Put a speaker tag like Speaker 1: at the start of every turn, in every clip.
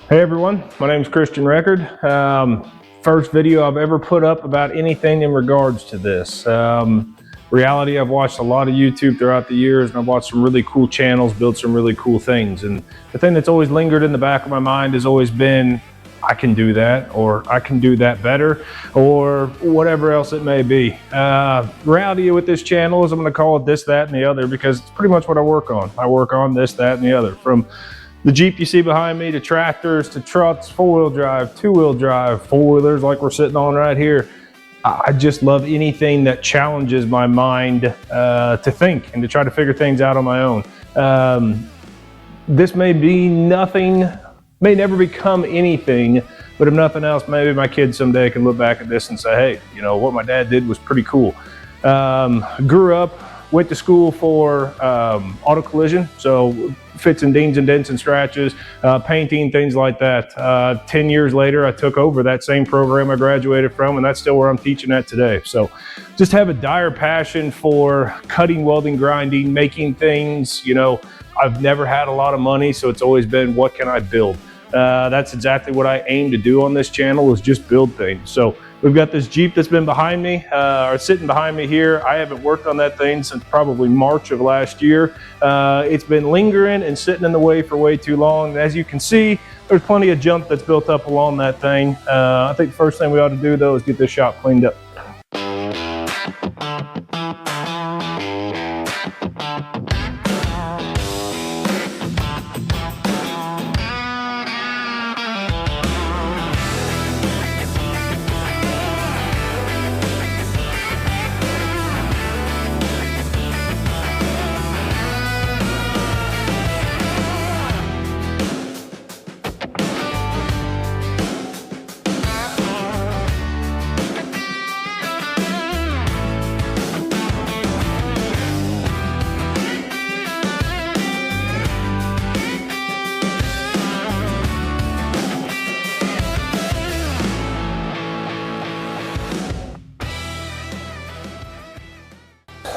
Speaker 1: Hey everyone, my name is Christian Record. First video I've ever put up about anything in regards to this. Reality, I've watched a lot of YouTube throughout the years, and I've watched some really cool channels build some really cool things. And the thing that's always lingered in the back of my mind has always been, I can do that, or I can do that better, or whatever else it may be. Reality with this channel is I'm going to call it this, that, and the other, because it's pretty much what I work on. I work on this, that, and the other. From the Jeep you see behind me, to tractors, to trucks, four-wheel drive, two-wheel drive, four-wheelers like we're sitting on right here. I just love anything that challenges my mind to think and to try to figure things out on my own. This may be nothing, may never become anything, but if nothing else, maybe my kids someday can look back at this and say, hey, you know, what my dad did was pretty cool. Grew up, went to school for auto collision, so fits and dings and dents and scratches, painting, things like that. 10 years later, I took over that same program I graduated from, and that's still where I'm teaching at today. So just have a dire passion for cutting, welding, grinding, making things. You know, I've never had a lot of money, so it's always been, what can I build? That's exactly what I aim to do on this channel, is just build things. So we've got this Jeep that's been behind me, or sitting behind me here. I haven't worked on that thing since probably March of last year. It's been lingering and sitting in the way for way too long. And as you can see, there's plenty of junk that's built up along that thing. I think the first thing we ought to do though is get this shop cleaned up.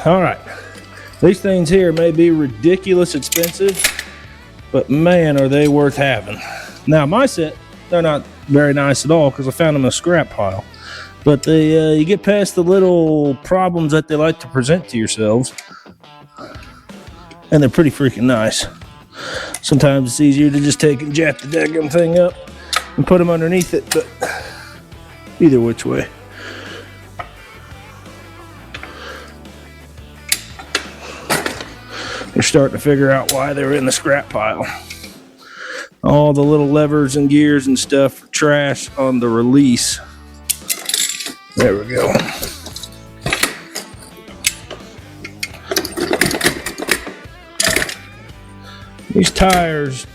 Speaker 1: All right, these things here may be ridiculous expensive, but man, are they worth having. Now my set, they're not very nice at all because I found them in a scrap pile, but they you get past the little problems that they like to present to yourselves, and they're pretty freaking nice. Sometimes it's easier to just take and jack the daggum thing up and put them underneath it, but either which way. You're starting to figure out why they were in the scrap pile. All the little levers and gears and stuff are trash on the release. There we go. These tires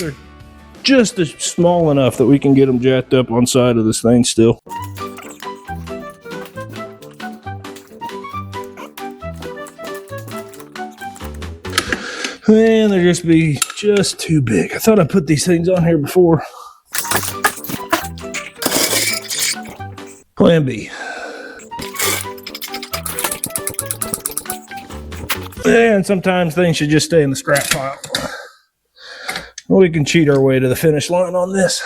Speaker 1: are just small enough that we can get them jacked up on side of this thing still. And they're just too big. I thought I put these things on here before. Plan B. And sometimes things should just stay in the scrap pile. We can cheat our way to the finish line on this.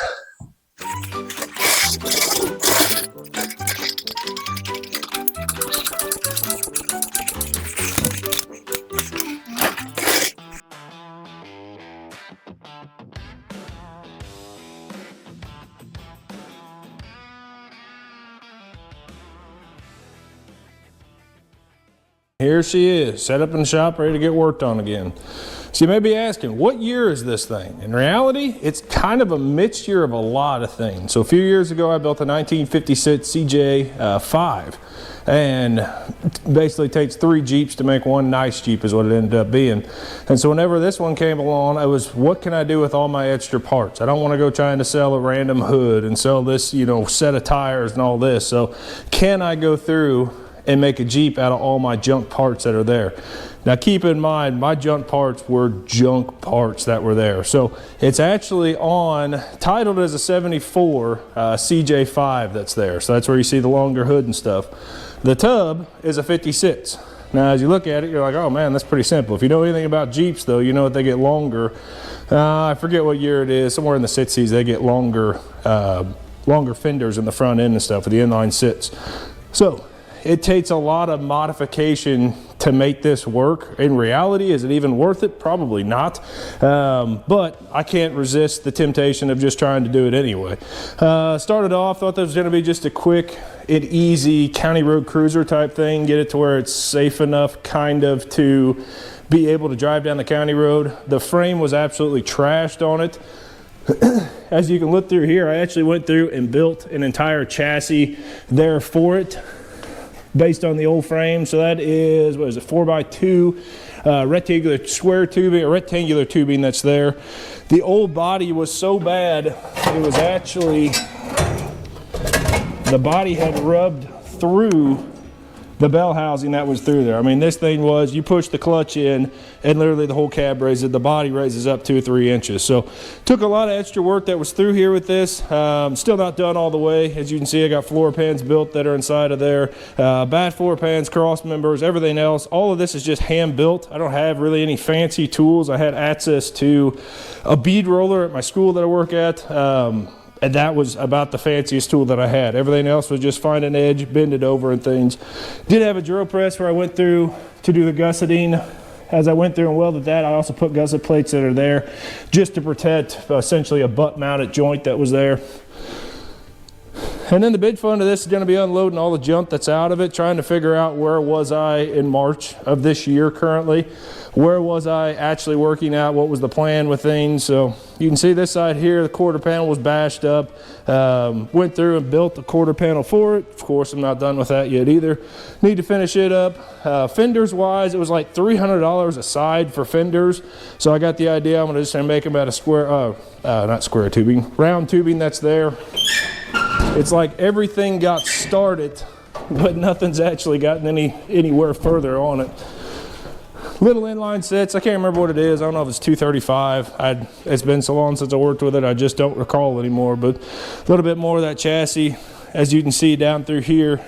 Speaker 1: Here she is, set up in the shop, ready to get worked on again. So you may be asking, what year is this thing? In reality, it's kind of a mixture of a lot of things. So a few years ago, I built a 1956 CJ5, and basically takes 3 Jeeps to make one nice Jeep is what it ended up being. And so whenever this one came along, it was, what can I do with all my extra parts? I don't want to go trying to sell a random hood and sell this, you know, set of tires and all this. So can I go through and make a Jeep out of all my junk parts that are there? Now keep in mind, my junk parts were junk parts that were there. So it's actually titled as a 74 CJ5 that's there. So that's where you see the longer hood and stuff. The tub is a 56. Now, as you look at it, you're like, oh man, that's pretty simple. If you know anything about Jeeps though, you know that they get longer. I forget what year it is, somewhere in the 60s, they get longer, longer fenders in the front end and stuff with the inline sits. So it takes a lot of modification to make this work. In reality, is it even worth it? Probably not. But I can't resist the temptation of just trying to do it anyway. Started off, thought this was gonna be just a quick and easy county road cruiser type thing, get it to where it's safe enough kind of to be able to drive down the county road. The frame was absolutely trashed on it. As you can look through here, I actually went through and built an entire chassis there for it, based on the old frame. So that is, what is it, 4x2 rectangular square tubing, or rectangular tubing that's there. The old body was so bad, it was actually, the body had rubbed through the bell housing that was through there. I mean, this thing was, you push the clutch in and literally the whole cab raises, the body raises up 2 or 3 inches. So took a lot of extra work that was through here with this. Still not done all the way. As you can see, I got floor pans built that are inside of there. Bat floor pans, cross members, everything else. All of this is just hand built. I don't have really any fancy tools. I had access to a bead roller at my school that I work at. And that was about the fanciest tool that I had. Everything else was just find an edge, bend it over and things. Did have a drill press where I went through to do the gusseting. As I went through and welded that, I also put gusset plates that are there just to protect essentially a butt mounted joint that was there. And then the big fun of this is going to be unloading all the junk that's out of it, trying to figure out where was I in March of this year currently. Where was I actually working out? What was the plan with things? So you can see this side here, the quarter panel was bashed up. Went through and built the quarter panel for it. Of course, I'm not done with that yet either. Need to finish it up. Fenders wise, it was like $300 a side for fenders. So I got the idea, I'm gonna just make them out of square, not square tubing, round tubing that's there. It's like everything got started, but nothing's actually gotten anywhere further on it. Little inline sets, I can't remember what it is. I don't know if it's 235. It's been so long since I worked with it, I just don't recall anymore. But a little bit more of that chassis, as you can see down through here,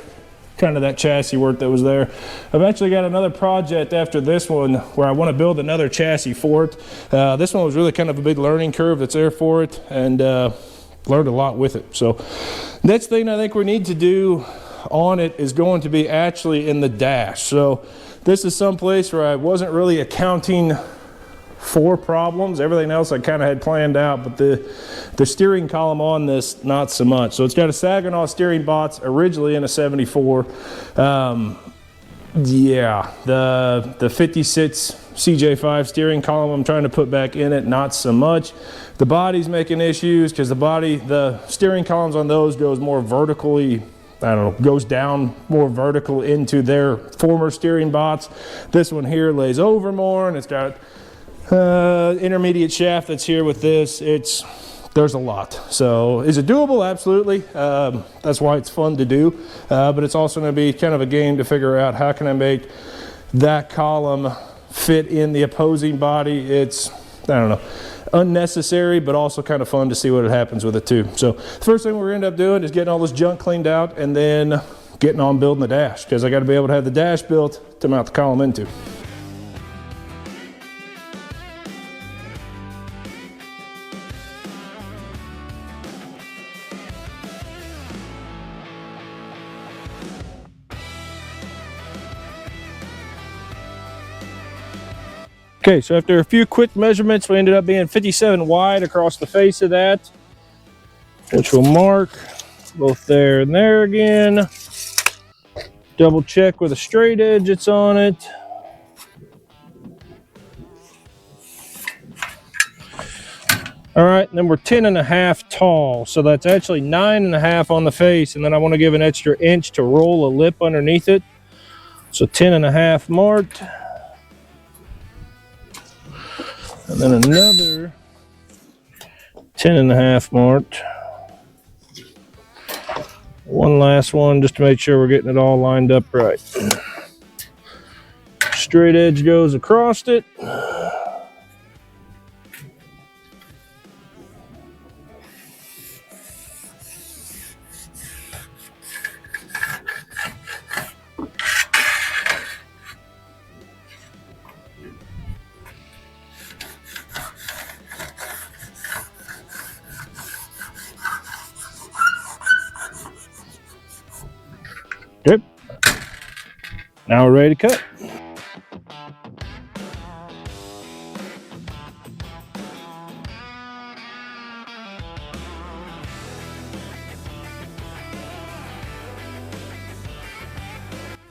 Speaker 1: kind of that chassis work that was there. I've actually got another project after this one where I want to build another chassis for it. This one was really kind of a big learning curve that's there for it, and learned a lot with it. So next thing I think we need to do on it is going to be actually in the dash. So this is some place where I wasn't really accounting for problems. Everything else I kind of had planned out, but the steering column on this, not so much. So it's got a Saginaw steering box originally in a 74. Yeah, the 56 CJ5 steering column I'm trying to put back in it, not so much. The body's making issues because the steering columns on those goes more vertically, I don't know, goes down more vertical into their former steering box. This one here lays over more, and it's got intermediate shaft that's here with this. There's a lot. So is it doable? Absolutely. That's why it's fun to do. But it's also going to be kind of a game to figure out how can I make that column fit in the opposing body. It's, I don't know, unnecessary, but also kind of fun to see what happens with it too. So the first thing we're going to end up doing is getting all this junk cleaned out and then getting on building the dash, because I got to be able to have the dash built to mount the column into. Okay, so after a few quick measurements, we ended up being 57 wide across the face of that, which we'll mark both there and there again. Double check with a straight edge that's on it. All right, and then we're 10.5 tall, so that's actually 9.5 on the face, and then I want to give an extra inch to roll a lip underneath it. So 10.5 marked. And then another 10.5 marked. One last one just to make sure we're getting it all lined up right. Straight edge goes across it. Okay. Now we're ready to cut.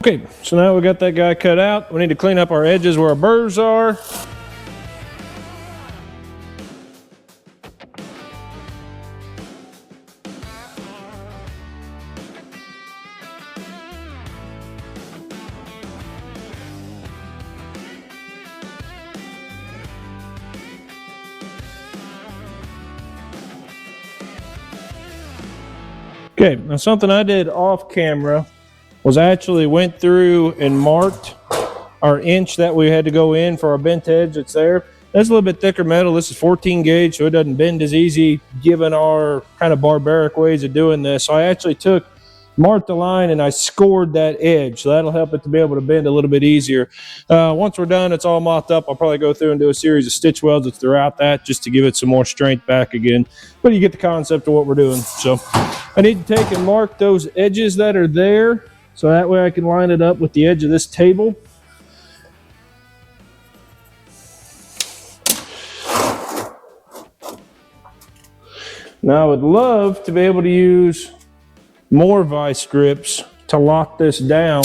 Speaker 1: Okay, so now we got that guy cut out. We need to clean up our edges where our burrs are. Okay, now something I did off camera was I actually went through and marked our inch that we had to go in for our bent edge that's there. That's a little bit thicker metal. This is 14 gauge, so it doesn't bend as easy given our kind of barbaric ways of doing this. So I actually marked the line and I scored that edge. So that'll help it to be able to bend a little bit easier. Once we're done, it's all mocked up. I'll probably go through and do a series of stitch welds throughout that just to give it some more strength back again. But you get the concept of what we're doing. So I need to take and mark those edges that are there, so that way I can line it up with the edge of this table. Now I would love to be able to use more vice grips to lock this down,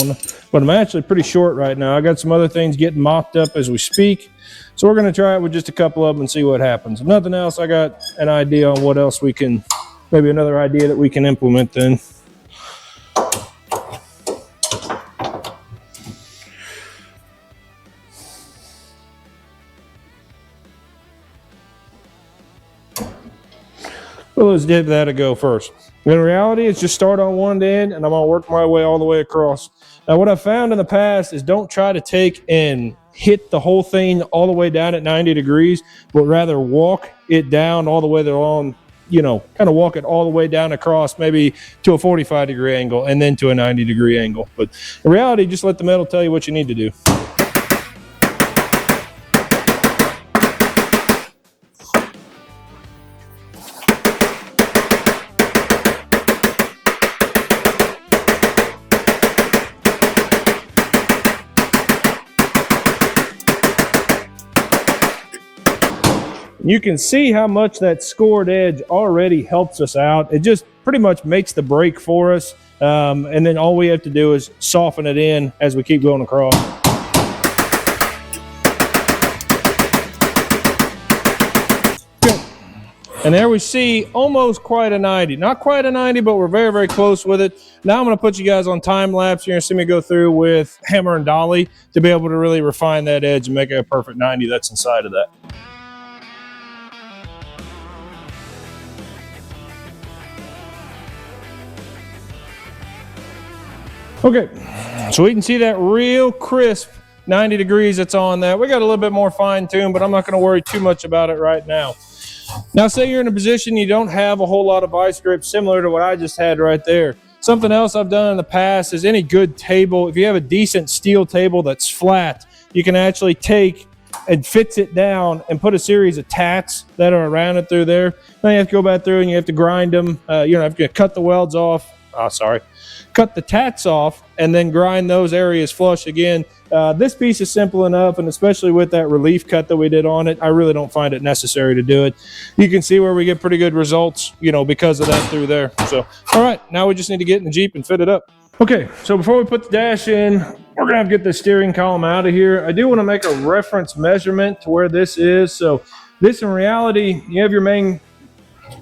Speaker 1: but I'm actually pretty short right now. I got some other things getting mocked up as we speak. So we're gonna try it with just a couple of them and see what happens. If nothing else, I got an idea on what else we can, maybe another idea that we can implement then. Well, let's give that a go first. In reality, it's just start on one end and I'm gonna work my way all the way across. Now, what I've found in the past is don't try to take and hit the whole thing all the way down at 90 degrees, but rather walk it down all the way along, you know, kind of walk it all the way down across, maybe to a 45-degree angle and then to a 90-degree angle. But in reality, just let the metal tell you what you need to do. You can see how much that scored edge already helps us out. It just pretty much makes the break for us. And then all we have to do is soften it in as we keep going across. Good. And there we see almost quite a 90. Not quite a 90, but we're very, very close with it. Now I'm gonna put you guys on time lapse. You're gonna see me go through with hammer and dolly to be able to really refine that edge and make it a perfect 90 that's inside of that. Okay, so we can see that real crisp 90 degrees that's on that. We got a little bit more fine tune, but I'm not gonna worry too much about it right now. Now, say you're in a position you don't have a whole lot of vice grips similar to what I just had right there. Something else I've done in the past is any good table, if you have a decent steel table that's flat, you can actually take and fits it down and put a series of tats that are around it through there. Then you have to go back through and you have to grind them. You know, have to cut the welds off. Cut the tats off and then grind those areas flush again. This piece is simple enough, and especially with that relief cut that we did on it, I really don't find it necessary to do it. You can see where we get pretty good results, you know, because of that through there. So, all right, now we just need to get in the Jeep and fit it up. Okay, so before we put the dash in, we're gonna have to get the steering column out of here. I do wanna make a reference measurement to where this is. So this in reality, you have your main,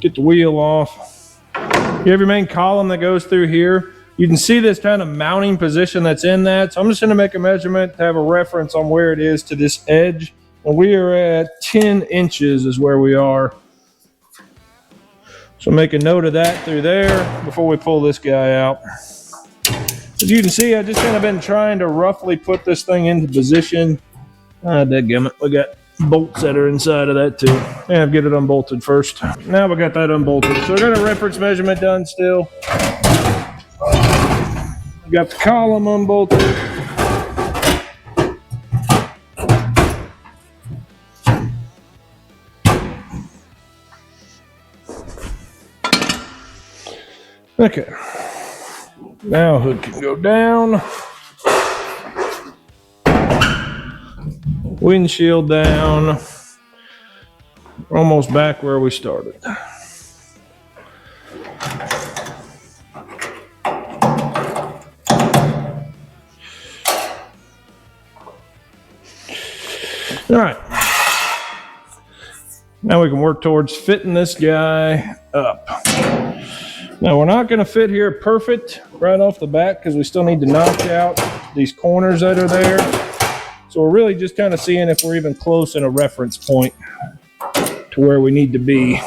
Speaker 1: get the wheel off. You have your main column that goes through here. You can see this kind of mounting position that's in that. So I'm just gonna make a measurement to have a reference on where it is to this edge. And we are at 10 inches is where we are. So make a note of that through there before we pull this guy out. As you can see, I just kind of been trying to roughly put this thing into position. Dadgummit, we got bolts that are inside of that too. And get it unbolted first. Now we got that unbolted. So I got a reference measurement done still. We got the column unbolted. Okay. Now hook can go down. Windshield down. We're almost back where we started. All right. Now we can work towards fitting this guy up. Now we're not going to fit here perfect right off the bat because we still need to knock out these corners that are there. So we're really just kind of seeing if we're even close in a reference point to where we need to be.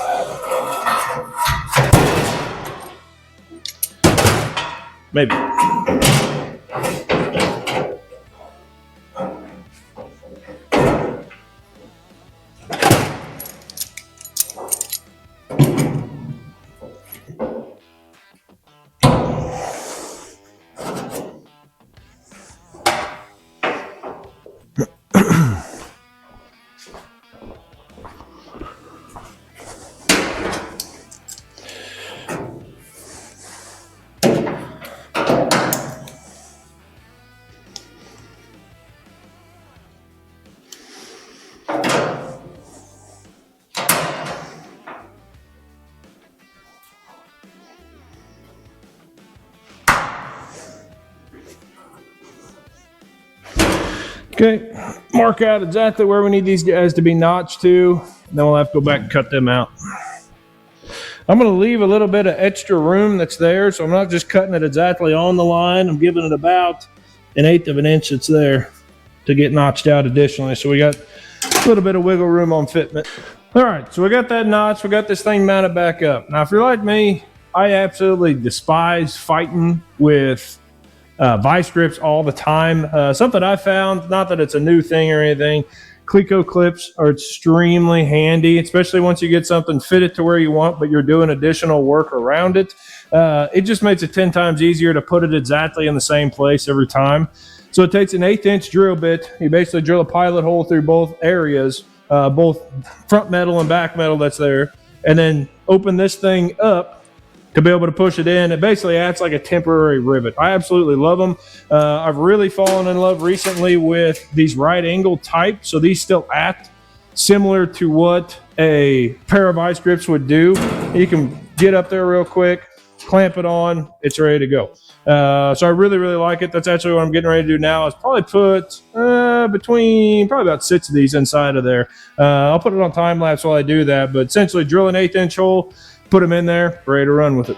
Speaker 1: Maybe. Okay, mark out exactly where we need these guys to be notched to, and then we'll have to go back and cut them out. I'm going to leave a little bit of extra room that's there, so I'm not just cutting it exactly on the line. I'm giving it about 1/8 of an inch that's there to get notched out additionally. So we got a little bit of wiggle room on fitment. All right, so we got that notch. We got this thing mounted back up. Now, if you're like me, I absolutely despise fighting with vice grips all the time. Something I found, not that it's a new thing or anything, Cleco clips are extremely handy, especially once you get something fitted to where you want, but you're doing additional work around it. It just makes it 10 times easier to put it exactly in the same place every time. So it takes an 1/8 inch drill bit. You basically drill a pilot hole through both areas, both front metal and back metal that's there, and then open this thing up to be able to push it in. It basically acts like a temporary rivet. I absolutely love them. I've really fallen in love recently with these right angle type. So these still act similar to what a pair of vice grips would do. You can get up there real quick, clamp it on, it's ready to go. So I really, really like it. That's actually what I'm getting ready to do now is probably put between probably about 6 of these inside of there. I'll put it on time lapse while I do that, but essentially drill an 1/8 inch hole, put them in there, ready to run with it.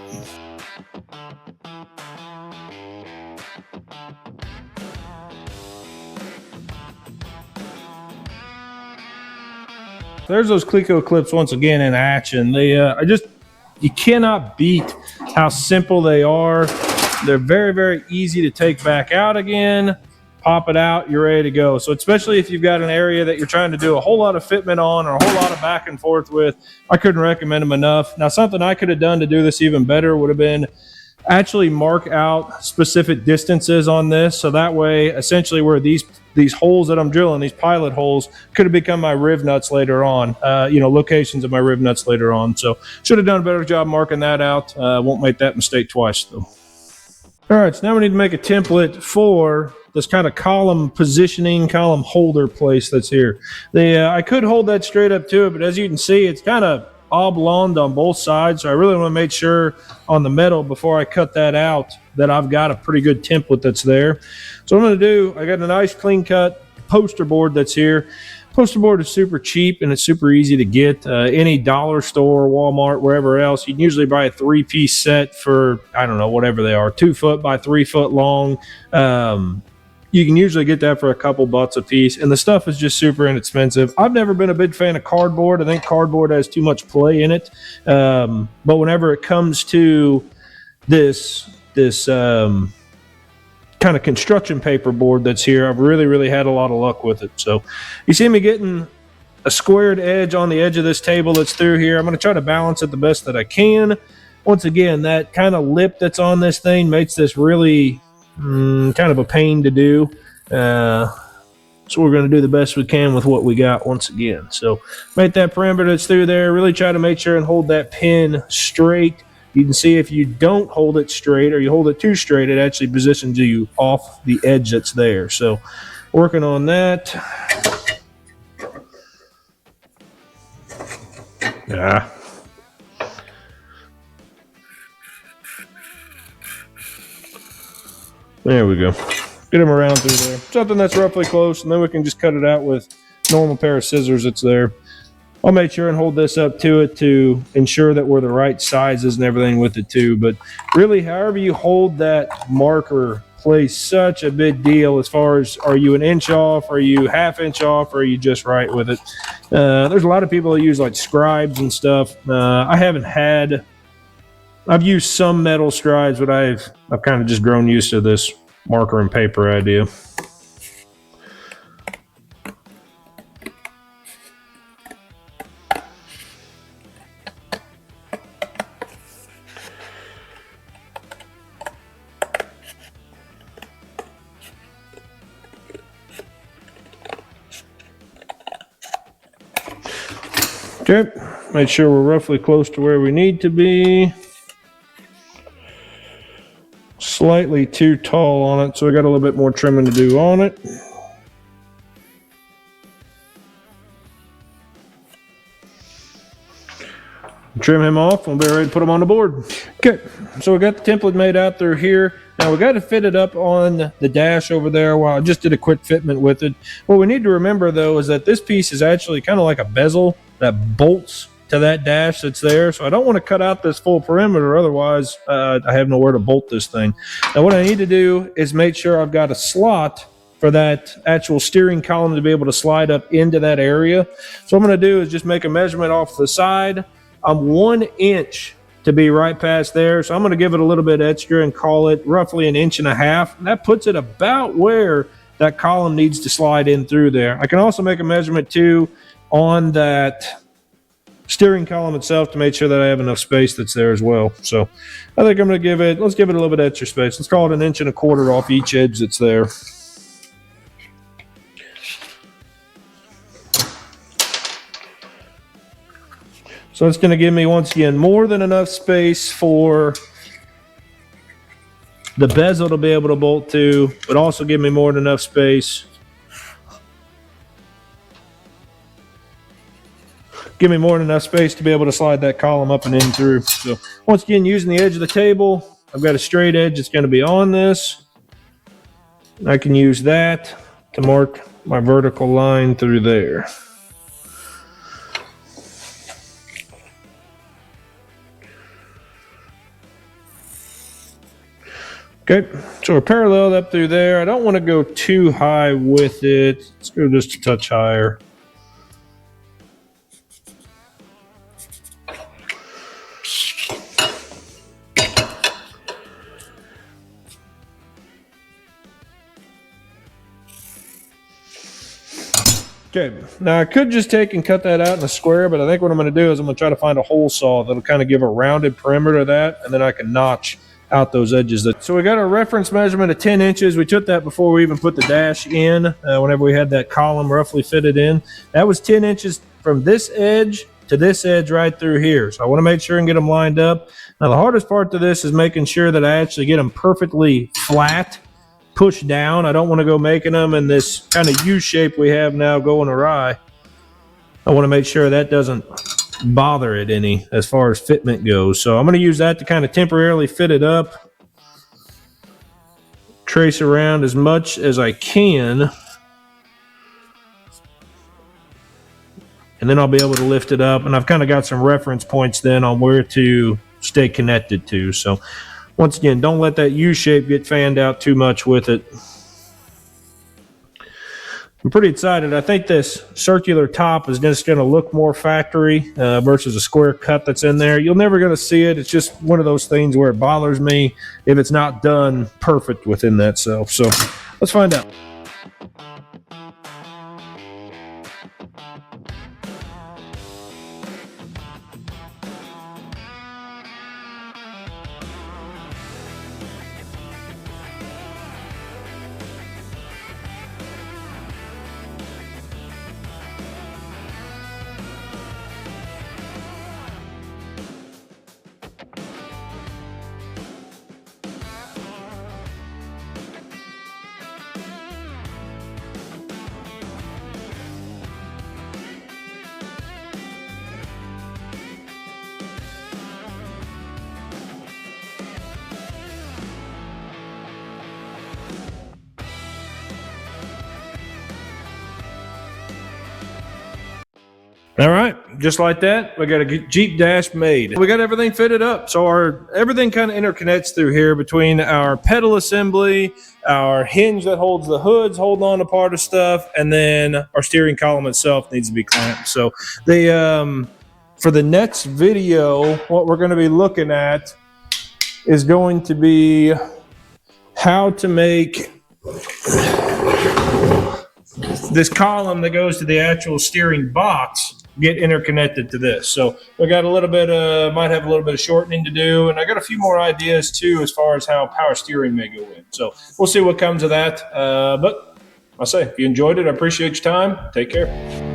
Speaker 1: There's those Cleco clips once again in action. They, you cannot beat how simple they are. They're very, very easy to take back out again. Pop it out, you're ready to go. So especially if you've got an area that you're trying to do a whole lot of fitment on or a whole lot of back and forth with, I couldn't recommend them enough. Now, something I could have done to do this even better would have been actually mark out specific distances on this. So that way, essentially where these holes that I'm drilling, these pilot holes, could have become my riv nuts later on, locations of my riv nuts later on. So should have done a better job marking that out. Won't make that mistake twice though. All right, so now we need to make a template for this kind of column positioning, column holder place that's here. I could hold that straight up to it, but as you can see, it's kind of oblonged on both sides. So I really want to make sure on the metal before I cut that out that I've got a pretty good template that's there. So what I'm going to do, I got a nice clean cut poster board that's here. Poster board is super cheap and it's super easy to get. Any dollar store, Walmart, wherever else, you can usually buy a 3-piece set for, I don't know, whatever they are, 2 foot by 3 foot long. You can usually get that for a couple bucks a piece, and the stuff is just super inexpensive. I've never been a big fan of cardboard. I think cardboard has too much play in it. But whenever it comes to this kind of construction paper board that's here, I've really, really had a lot of luck with it. So you see me getting a squared edge on the edge of this table that's through here. I'm going to try to balance it the best that I can. Once again, that kind of lip that's on this thing makes this really kind of a pain to do. So we're going to do the best we can with what we got once again. So make that perimeter that's through there. Really try to make sure and hold that pin straight You can see if you don't hold it straight or you hold it too straight, it actually positions you off the edge that's there. So working on that. Yeah. There we go. Get them around through there. Something that's roughly close, and then we can just cut it out with a normal pair of scissors that's there. I'll make sure and hold this up to it to ensure that we're the right sizes and everything with it too. But really, however you hold that marker plays such a big deal as far as, are you an inch off, are you half inch off, or are you just right with it? There's a lot of people that use like scribes and stuff. I've used some metal scribes, but I've kind of just grown used to this marker and paper idea. Okay, make sure we're roughly close to where we need to be. Slightly too tall on it, so we got a little bit more trimming to do on it. Trim him off, we'll be ready to put him on the board. Okay, so we got the template made out through here. Now we got to fit it up on the dash over there. Well, I just did a quick fitment with it. What we need to remember though is that this piece is actually kind of like a bezel that bolts to that dash that's there. So I don't want to cut out this full perimeter, otherwise I have nowhere to bolt this thing. Now what I need to do is make sure I've got a slot for that actual steering column to be able to slide up into that area. So what I'm going to do is just make a measurement off the side. I'm 1 inch to be right past there, so I'm going to give it a little bit extra and call it roughly 1.5 inches. That puts it about where that column needs to slide in through there. I can also make a measurement too on that steering column itself to make sure that I have enough space that's there as well. So I think I'm going to let's give it a little bit extra space. Let's call it 1.25 inches off each edge that's there. So it's going to give me, once again, more than enough space for the bezel to be able to bolt to, but also give me more than enough space. Give me more than enough space to be able to slide that column up and in through. So once again, using the edge of the table, I've got a straight edge that's going to be on this. I can use that to mark my vertical line through there. Okay, so we're paralleled up through there. I don't want to go too high with it. Let's go just a touch higher. Okay, now I could just take and cut that out in a square, but I think what I'm going to do is I'm going to try to find a hole saw that'll kind of give a rounded perimeter of that, and then I can notch out those edges. So we got our reference measurement of 10 inches. We took that before we even put the dash in, whenever we had that column roughly fitted in. That was 10 inches from this edge to this edge right through here. So I want to make sure and get them lined up. Now the hardest part to this is making sure that I actually get them perfectly flat, pushed down. I don't want to go making them in this kind of U shape we have now going awry. I want to make sure that doesn't bother it any as far as fitment goes. So I'm going to use that to kind of temporarily fit it up, trace around as much as I can, and then I'll be able to lift it up, and I've kind of got some reference points then on where to stay connected to. So once again, don't let that U shape get fanned out too much with it. I'm pretty excited. I think this circular top is just going to look more factory versus a square cut that's in there. You're never going to see it. It's just one of those things where it bothers me if it's not done perfect within that self. So let's find out. All right, just like that, we got a Jeep dash made. We got everything fitted up. So everything kind of interconnects through here between our pedal assembly, our hinge that holds the hoods, holding on to part of stuff, and then our steering column itself needs to be clamped. So for the next video, what we're going to be looking at is going to be how to make this column that goes to the actual steering box get interconnected to this. So we got a little bit might have a little bit of shortening to do, and I got a few more ideas too as far as how power steering may go in. So we'll see what comes of that. But I'll say, if you enjoyed it, I appreciate your time. Take care.